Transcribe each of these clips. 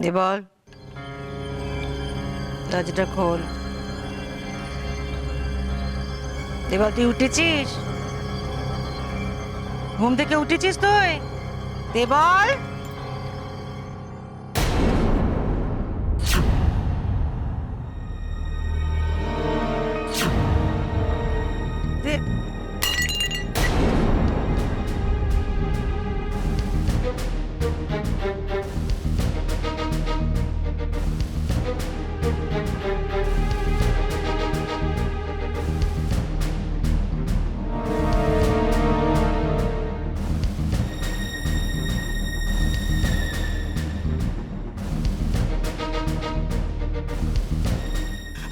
দেবল, দরজাটা খোল। দেবল, তুই উঠেছিস? ঘুম থেকে উঠেছিস তুই? দেবল,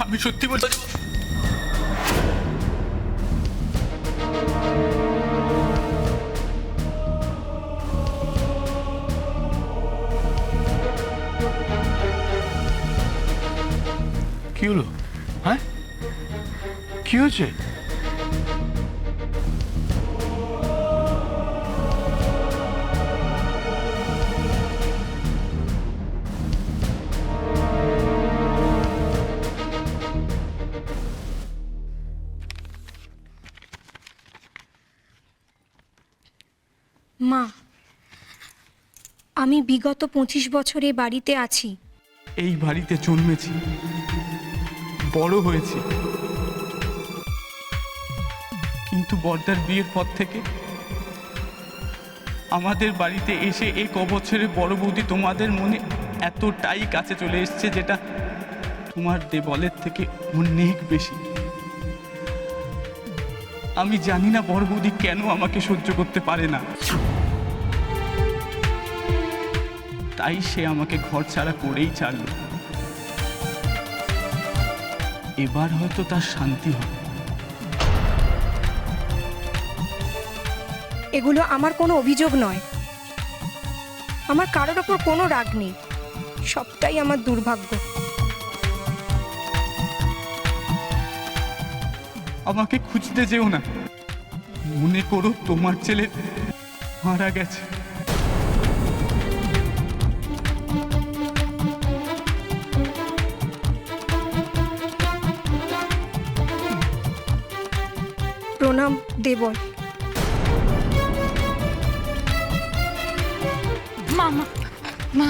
আমি সত্যি বলছি। কি হলো? হ্যাঁ, কি হয়েছে? মা, আমি বিগত 25 বছরে বাড়িতে আছি। এই বাড়িতে জন্মেছি, বড় হয়েছি, কিন্তু বর্দার বিয়ের পর থেকে আমাদের বাড়িতে এসে এই কবছরে বড় বৌদি তোমাদের মনে এতটাই কাছে চলে এসছে, যেটা তোমার দেবলের থেকে অনেক বেশি। আমি জানি না বড় বৌদি কেন আমাকে সহ্য করতে পারে না, তাই সে আমাকে ঘর ছাড়া করেই ছাড়ল। এবার হয়তো তার শান্তি হবে। এগুলো আমার কোনো অভিযোগ নয়, আমার কারোর ওপর কোনো রাগ নেই, সবটাই আমার দুর্ভাগ্য। আমাকে খুঁজতে যেও না, মনে করো তোমার ছেলে মারা গেছে। প্রণাম দেবল। মা মা মা,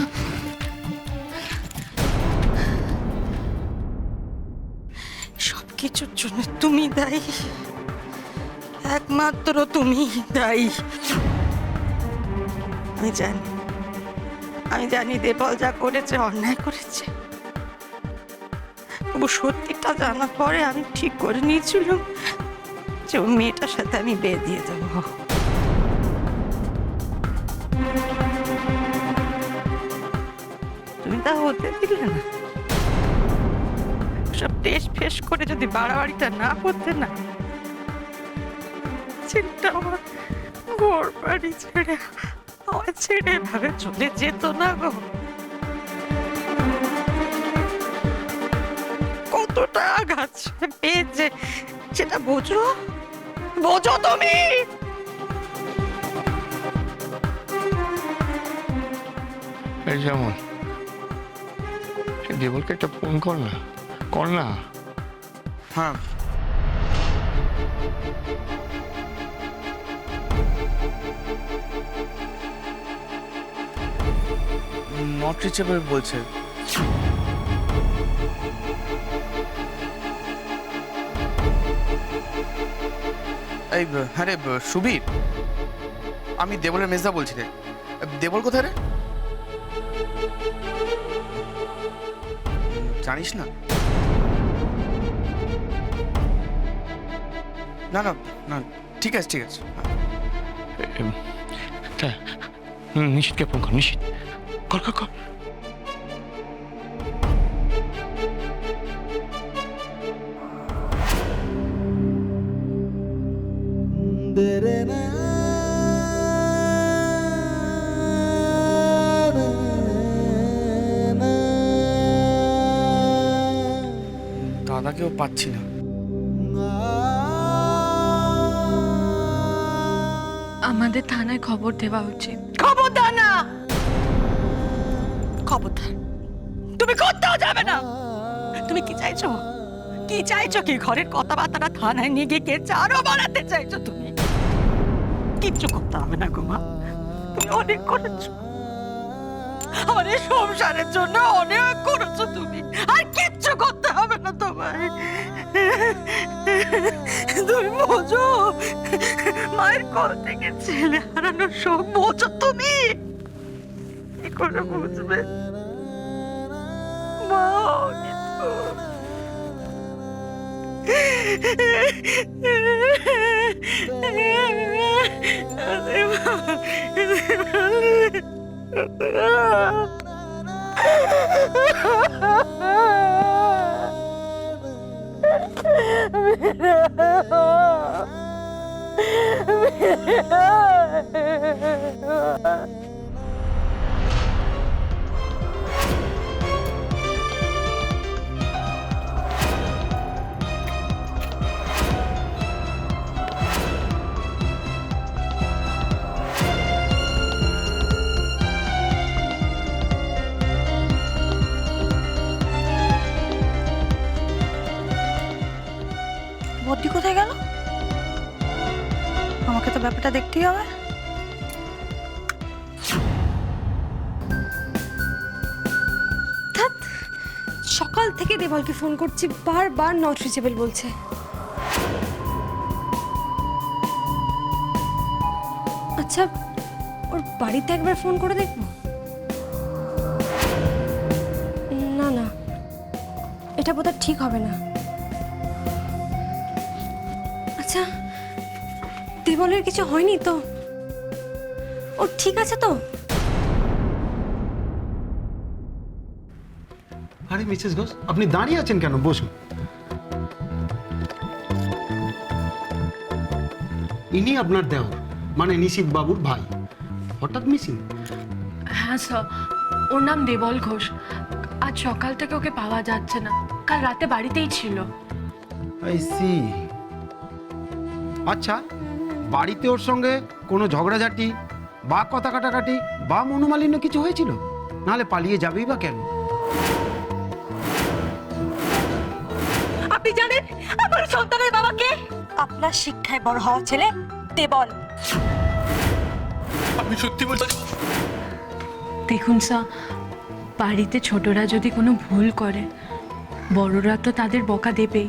সবকিছুর জন্য তুমি দায়ী, একমাত্র তুমি দায়ী। আমি জানি দেবল যা করেছে অন্যায় করেছে, তবু সত্যিটা জানার পরে আমি ঠিক করে নিয়েছিলাম যে ওই মেয়েটার সাথে আমি বিয়ে দিয়ে দেবো। তুমি তা হতে দিলে না। সব টেস্ট ফেস করে যদি বাড়াবাড়িটা না করতে না, ছেলেটা আমার ঘর বাড়ি ছেড়ে আমার ছেড়ে ভাবে চলে যেত না গো। কতটা আঘাত সে পেয়েছে সেটা বোঝো, বোঝো তুমি। এই যেমন দেবলকে একটা ফোন কর না, কর না। হ্যাঁ, নট রিচেবল বলছে। এই হ্যাঁ রে সুবীর, আমি দেবলের মেজদা বলছি রে। দেবল কোথায় রে? জানিস না? না না না, ঠিক আছে ঠিক আছে। নিশিতকে ফোন কর, নিশিত কর কর কর। দাদাকেও পাচ্ছি না। আমাদের থানায় খবর দেওয়া উচিত। খবরদার না, খবরদার। তুমি করতেও যাবে না। তুমি কি চাইছো? কি চাইছো? কি ঘরের কথাবার্তা থানায় নিয়ে গিয়ে কে চারও বাড়াতে চাইছো? তুমি কিচ্ছু করতে হবে না গো মা, তুমি অনেক করেছো আমার এই সংসারের জন্য, অনেক করেছো তুমি, আর কিচ্ছু করতে হবে না তোমায়। তুমি বোঝো মায়ের কোল থেকে ছেলে হারানো সব বোঝো তুমি, কি করে বুঝবে মা? বদ্যি কোথায় গেল? আমাকে তো ব্যাপারটা দেখতেই হবে। ধ্যাৎ, সকাল থেকে দেবলকে ফোন করছি, বারবার নট রিচেবল বলছে। আচ্ছা, ওর বাড়িতে একবার ফোন করে দেখবো। না না, এটা বোধহয় ঠিক হবে না। আচ্ছা, দেবলের কিছু হয়নি তো? ও ঠিক আছে তো? আরে মিসেস ঘোষ, আপনি দাঁড়িয়ে আছেন কেন? বসুন। ইনি আপনার দেওর, মানে নিশীথ বাবুর ভাই। হঠাৎ মিসিং? হ্যাঁ স্যার, ওর নাম দেবল ঘোষ। আজ সকাল থেকে ওকে পাওয়া যাচ্ছে না, কাল রাতে বাড়িতেই ছিল। I see. আচ্ছা, বাড়িতে ওর সঙ্গে কোনো ঝগড়াঝাটি বা কথা কাটাকাটি বা মনোমালিন্য কিছু হয়েছিল? নাহলে পালিয়ে যাবেই বা কেন? আপনি জানেন আমার সন্তানের বাবাকে? আপনার শিক্ষায় বড় হওয়া ছেলে দেবল। আমি সত্যি বলছি। দেখুন স্যার, বাড়িতে ছোটরা যদি কোনো ভুল করে বড়রা তো তাদের বকা দেবেই,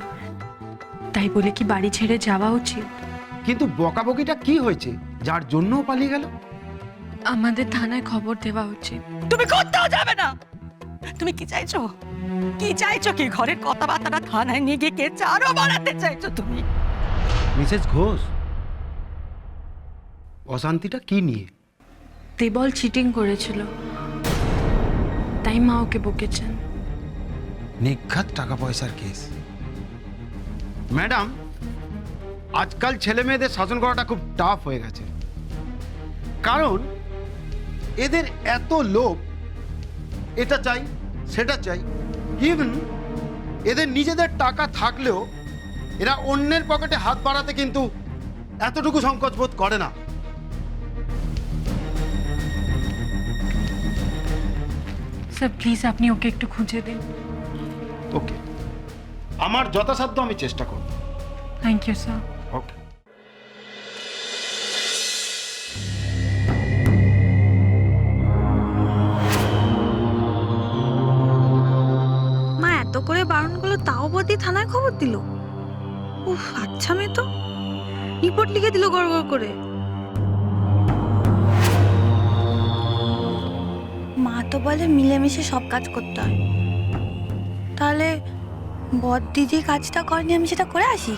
তাই বলে কি বাড়ি ছেড়ে যাওয়া উচিত? কিন্তু বকাবকিটা কি হয়েছে যার জন্য ও পালিয়ে গেল? আমাদের থানায় খবর দেওয়া উচিত। তুমি করতেও যাবে না। তুমি কি চাইছো? কি চাইছো? কি ঘরের কথাবার্তা থানায় নিয়ে গিয়ে কে চারও বাড়াতে চাইছো তুমি? মিসেস ঘোষ, অশান্তিটা কি নিয়ে? দেবল চিটিং করেছিল, তাই মা ওকে বকেছেন। নিঘাত টাকা পয়সার কেস। ম্যাডাম, আজকাল ছেলে মেয়েদের শাসন করাটা খুব টাফ হয়ে গেছে, কারণ এদের এত লোভ, এটা চাই সেটা চাই। ইভেন এদের নিজেদের টাকা থাকলেও এরা অন্যের পকেটে হাত বাড়াতে কিন্তু এতটুকু সংকোচ বোধ করে না। স্যার প্লিজ আপনি ওকে একটু খুঁজে দিন। ওকে, আমার যথাসাধ্য আমি চেষ্টা করব। Thank you sir. ওকে। মা এত করে বারণ করলো তাও বদ্যি থানায় খবর দিল। উফ, আচ্ছা মেয়ে তো, রিপোর্ট লিখে দিল গড় গড় করে। মা তো বলে মিলেমিশে সব কাজ করতে হয়। তাহলে বদ্দি যে কাজটা করেনি আমি সেটা করে আসি।